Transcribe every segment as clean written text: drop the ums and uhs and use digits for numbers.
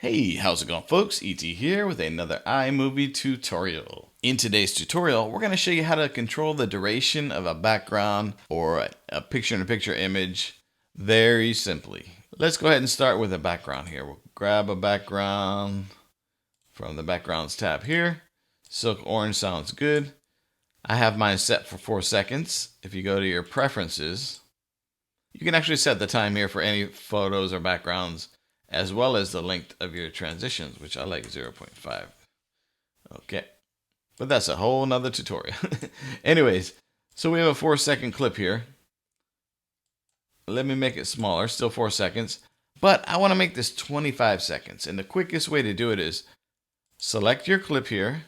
Hey, how's it going folks? E.T. here with another iMovie tutorial. In today's tutorial, we're going to show you how to control the duration of a background or a picture-in-a-picture image very simply. Let's go ahead and start with a background here. We'll grab a background from the Backgrounds tab here. Silk Orange sounds good. I have mine set for 4 seconds. If you go to your preferences, you can actually set the time here for any photos or backgrounds, as well as the length of your transitions, which I like 0.5. Okay, but that's a whole nother tutorial. Anyways, so we have a 4-second clip here. Let me make it smaller, still 4 seconds, but I want to make this 25 seconds. And the quickest way to do it is select your clip here,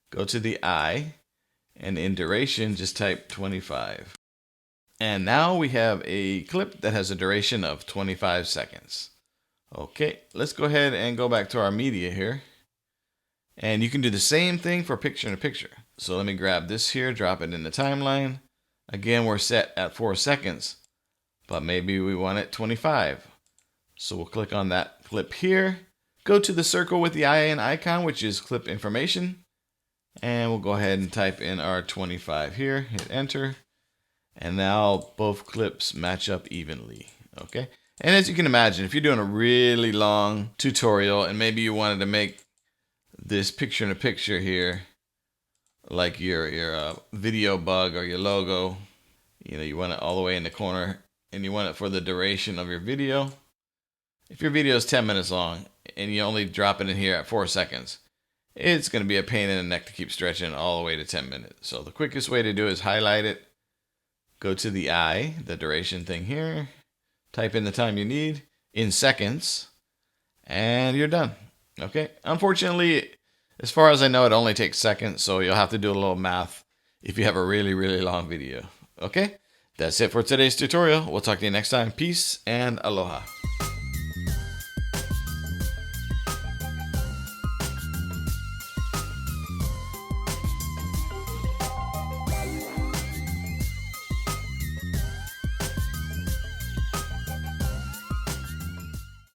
go to the eye, and in duration, just type 25. And now we have a clip that has a duration of 25 seconds. Okay, let's go ahead and go back to our media here. And you can do the same thing for picture-in-a-picture. So let me grab this here, drop it in the timeline. Again, we're set at 4 seconds, but maybe we want it 25. So we'll click on that clip here. Go to the circle with the eye and icon, which is clip information. And we'll go ahead and type in our 25 here, hit enter. And now both clips match up evenly, okay? And as you can imagine, if you're doing a really long tutorial and maybe you wanted to make this picture-in-a-picture here, like your video bug or your logo, you want it all the way in the corner and you want it for the duration of your video. If your video is 10 minutes long and you only drop it in here at 4 seconds, it's going to be a pain in the neck to keep stretching all the way to 10 minutes. So the quickest way to do it is highlight it, go to the eye, the duration thing here, type in the time you need in seconds, and you're done. Okay. Unfortunately, as far as I know, it only takes seconds, so you'll have to do a little math if you have a really, really long video. Okay. That's it for today's tutorial. We'll talk to you next time. Peace and aloha.